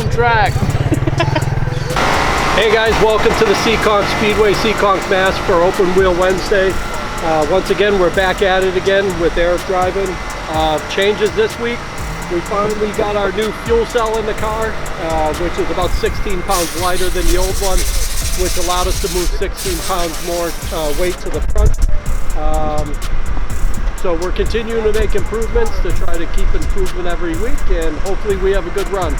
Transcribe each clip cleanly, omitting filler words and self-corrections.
Hometrack. Hey guys, welcome to the Seekonk Speedway, Seekonk, Mass for Open Wheel Wednesday. Once again, we're back at it again with Eric driving. Changes this week. We finally got our new fuel cell in the car, which is about 16 pounds lighter than the old one, which allowed us to move 16 pounds more weight to the front. So we're continuing to make improvements to try to keep improving every week, and hopefully we have a good run.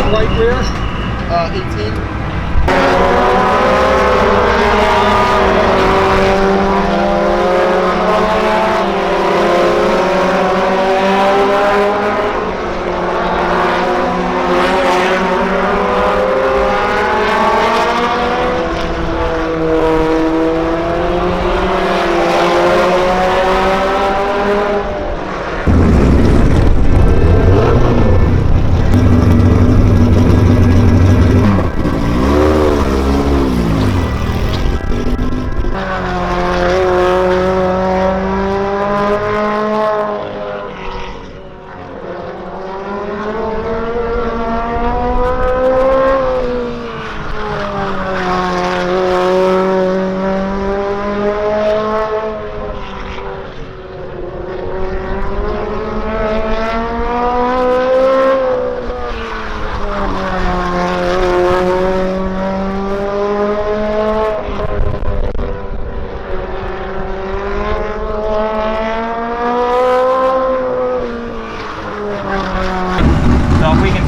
Right rear? 18.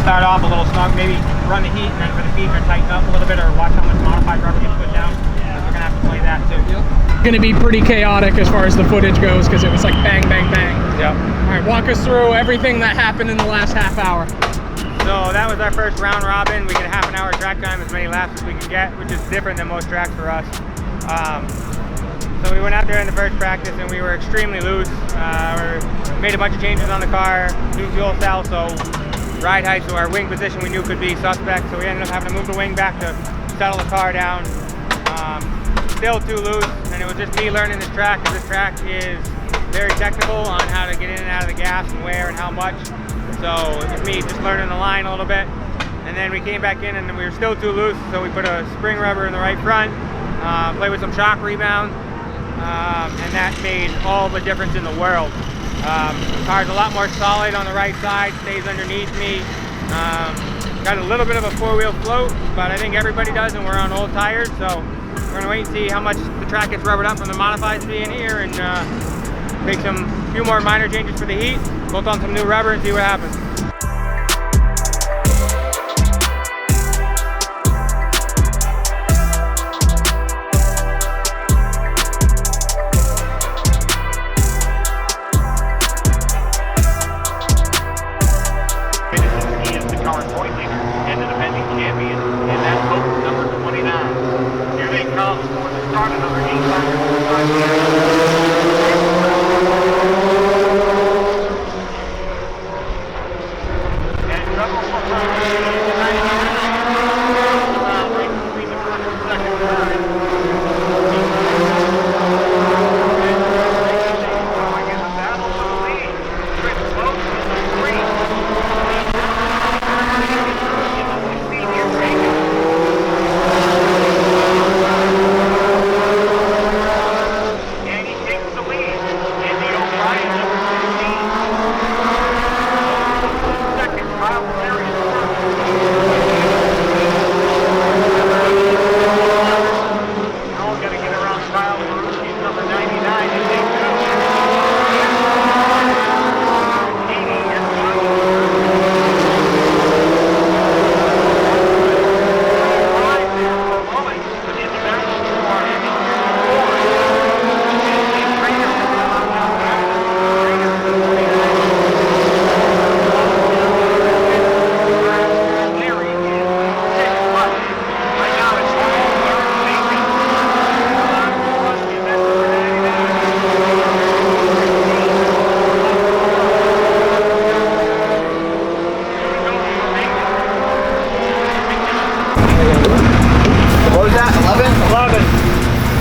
Start off a little snug, maybe run the heat, and then for the feature tighten up a little bit, or watch how much modified rubber gets put down. We're gonna have to play that too. Gonna be pretty chaotic as far as the footage goes because it was like bang, bang, bang. Yep. All right, walk us through everything that happened in the last half hour. So that was our first round robin. We get a half an hour track time, as many laps as we can get, which is different than most tracks for us. So we went out there in the first practice and we were extremely loose. We made a bunch of changes on the car, new fuel cell, so ride height, so our wing position we knew could be suspect, so we ended up having to move the wing back to settle the car down. Still too loose, and it was just me learning this track, because this track is very technical on how to get in and out of the gas and where and how much. So it was me just learning the line a little bit, and then we came back in and we were still too loose, so we put a spring rubber in the right front, played with some shock rebound, and that made all the difference in the world. The car's a lot more solid on the right side, stays underneath me. Got a little bit of a four-wheel float, but I think everybody does, and we're on old tires, so we're gonna wait and see how much the track gets rubbered up from the modifieds being here, and make some few more minor changes for the heat, bolt on some new rubber and see what happens.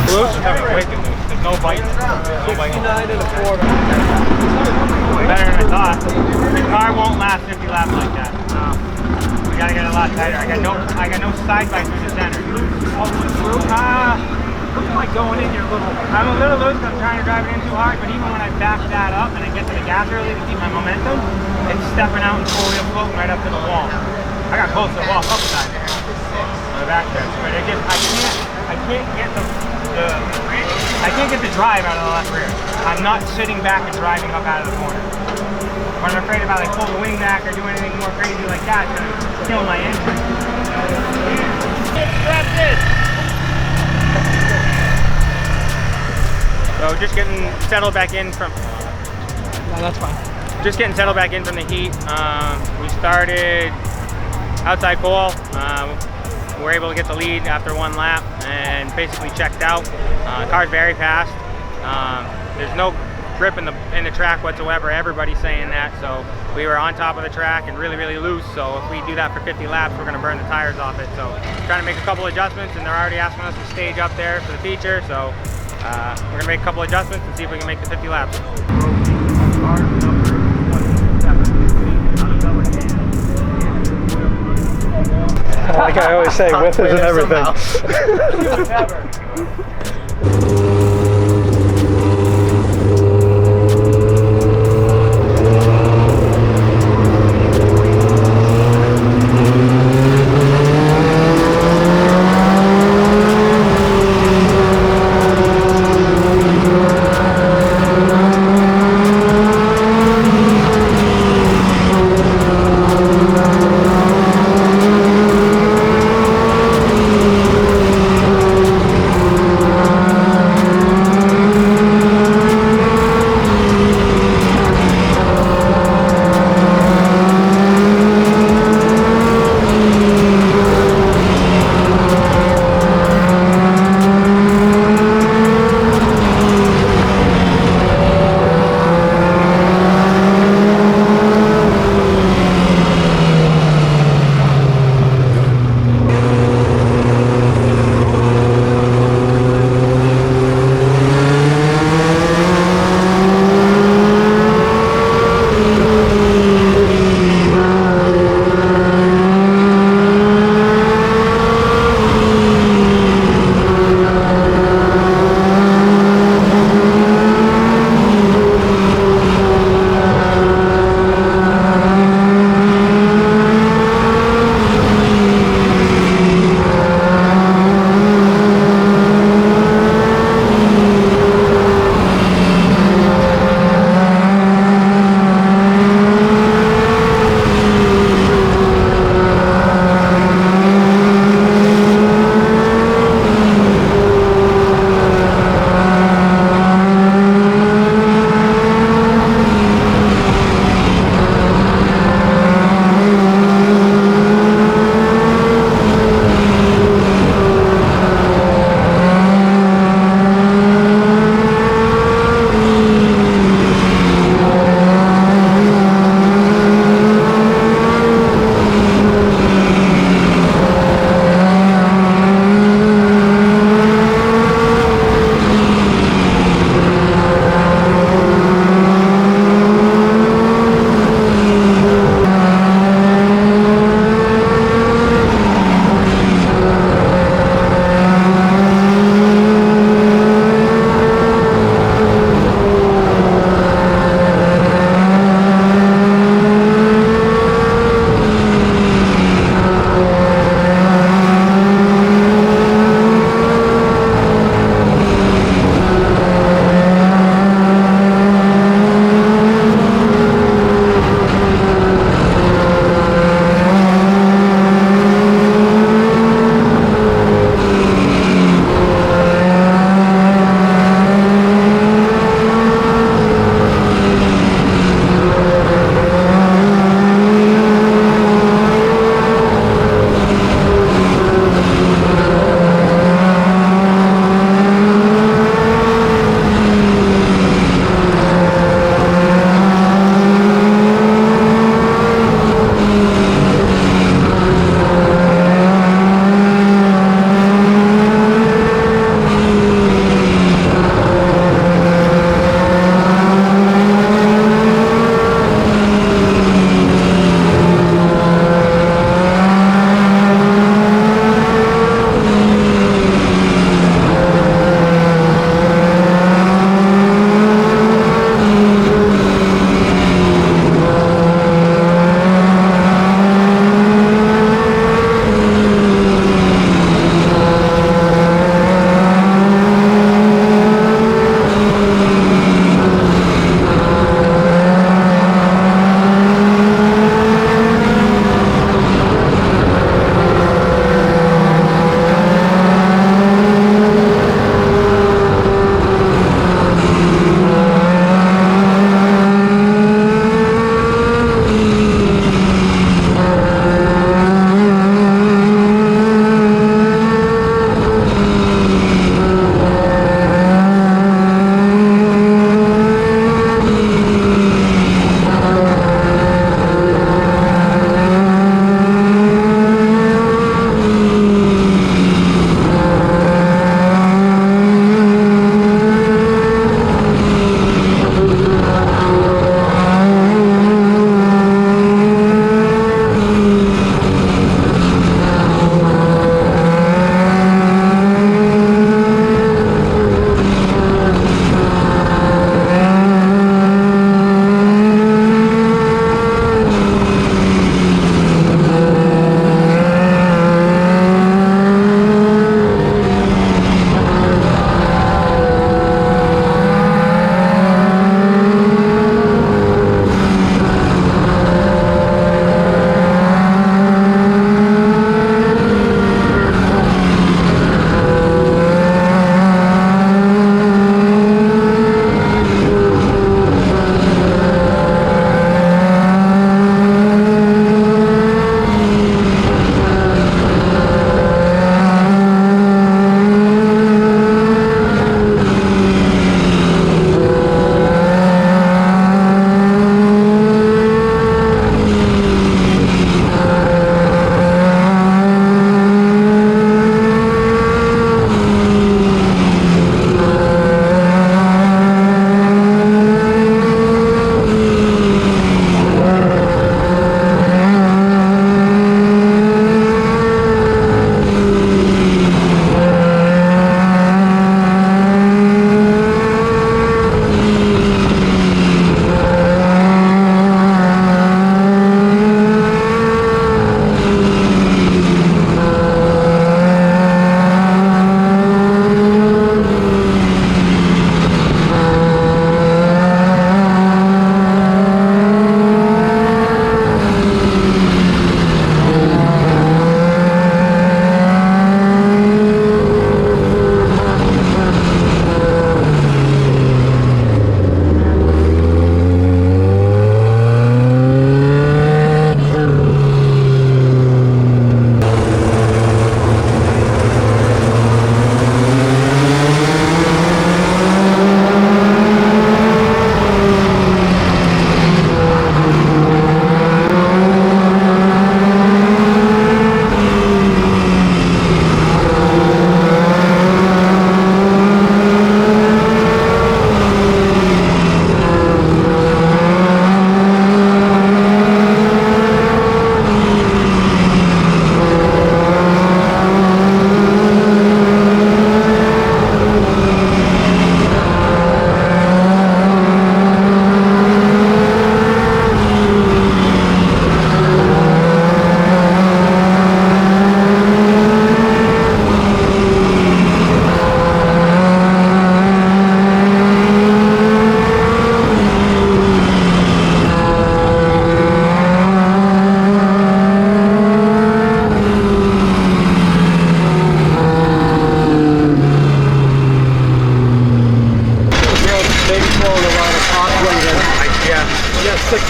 Loose? Way too loose. There's no bite. No bite. 69 and a quarter. Better than I thought. The car won't last 50 laps like that. We gotta get it a lot tighter. I got no side bite through the center. Looks like going in here a little. I'm a little loose because I'm trying to drive it in too hard, but even when I back that up and I get to the gas early to keep my momentum, it's stepping out and four-wheel floating right up to the wall. I got close to the wall a couple times on the back stretch, but it just, I can't get the drive out of the left rear. I'm not sitting back and driving up out of the corner. When I'm afraid if I like pull the wing back or do anything more crazy like that, it's gonna kill my engine. Strap this. So just getting settled back in from. No, that's fine. Just getting settled back in from the heat. We started outside pole. We were able to get the lead after one lap and basically checked out. Car's very fast. There's no grip in the track whatsoever. Everybody's saying that. So we were on top of the track and really, really loose. So if we do that for 50 laps, we're going to burn the tires off it. So trying to make a couple adjustments, and they're already asking us to stage up there for the feature. So we're going to make a couple adjustments and see if we can make the 50 laps. Like I always say, width isn't everything.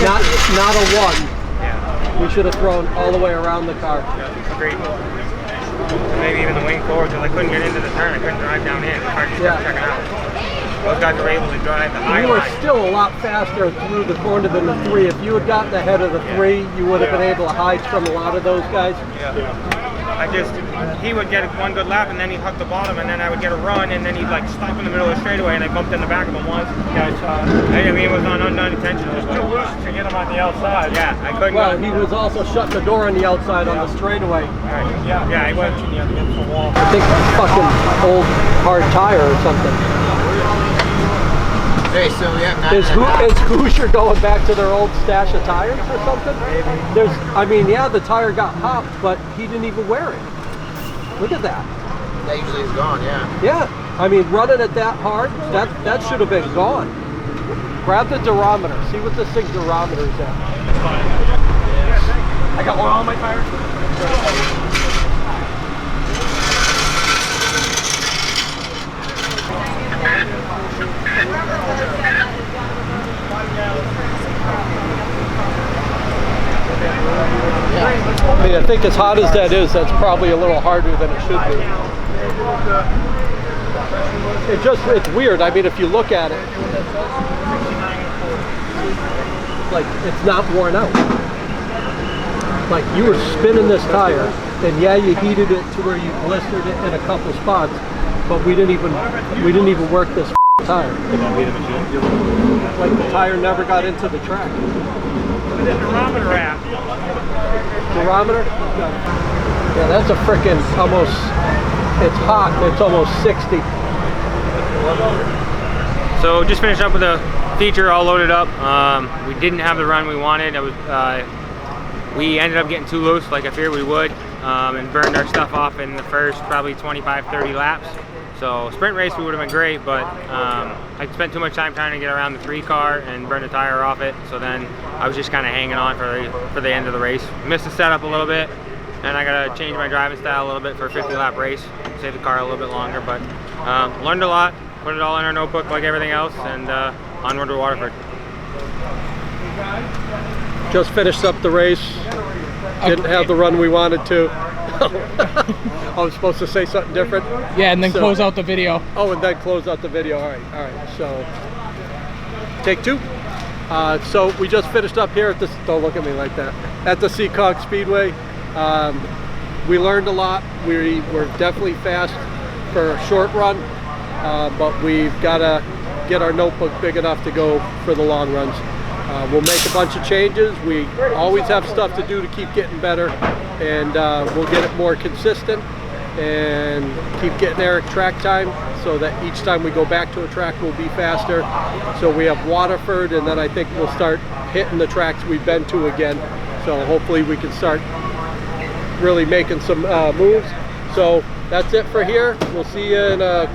not a one. Yeah. We should have thrown all the way around the car. Yeah, agreed. Maybe even the wing forward, because I couldn't get into the turn. I couldn't drive down in. The car just kept checking out. Those guys were able to drive the high You were line. still a lot faster through the corner than the 3. If you had gotten ahead of the 3, you would have been able to hide from a lot of those guys. He would get one good lap and then he'd hug the bottom and then I would get a run and then he'd like stop in the middle of the straightaway and I bumped in the back of him once. Yeah, I saw it. I mean, it was on unintentional. It was too loose to get him on the outside. Yeah, I couldn't. Well, he was also shutting the door on the outside on the straightaway. Right. Yeah, he was. Against the wall. I think fucking old hard tire or something. Hey, so we have Is Hoosier going back to their old stash of tires or something? Maybe. I mean, yeah, the tire got popped, but he didn't even wear it. Look at that. That usually is gone, yeah. Yeah, I mean, running it that hard, that should have been gone. Grab the durometer. See what this thing's durometer is at. I got oil on my tires. I mean, I think as hot as that is, that's probably a little harder than it should be. It's weird. I mean, if you look at it, like, it's not worn out. Like, you were spinning this tire, and yeah, you heated it to where you blistered it in a couple spots, but we didn't even work this tire. Like, the tire never got into the track. Look at the durometer app. Durometer? Yeah, that's a frickin' almost, it's hot, it's almost 60. So just finished up with the feature all loaded up. We didn't have the run we wanted. We ended up getting too loose like I feared we would and burned our stuff off in the first probably 25-30 laps. So sprint race we would have been great, but I spent too much time trying to get around the 3 car and burn the tire off it. So then I was just kind of hanging on for the end of the race. Missed the setup a little bit, and I got to change my driving style a little bit for a 50-lap race, save the car a little bit longer. But learned a lot, put it all in our notebook like everything else, and onward to Waterford. Just finished up the race. Didn't have the run we wanted to. I was supposed to say something different. Yeah, and then close out the video. Oh, and then close out the video. All right. So, take 2. So we just finished up here at this. Don't look at me like that. At the Seekonk Speedway. We learned a lot. We were definitely fast for a short run, but we've got to get our notebook big enough to go for the long runs. We'll make a bunch of changes. We always have stuff to do to keep getting better, and we'll get it more consistent and keep getting Eric track time so that each time we go back to a track we'll be faster. So we have Waterford, and then I think we'll start hitting the tracks we've been to again. So hopefully we can start really making some moves. So that's it for here. We'll see you in a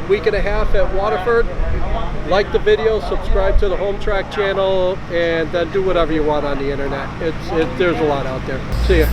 week and a half at Waterford. Like the video, subscribe to the Hometrack channel, and then do whatever you want on the internet. There's a lot out there. See ya.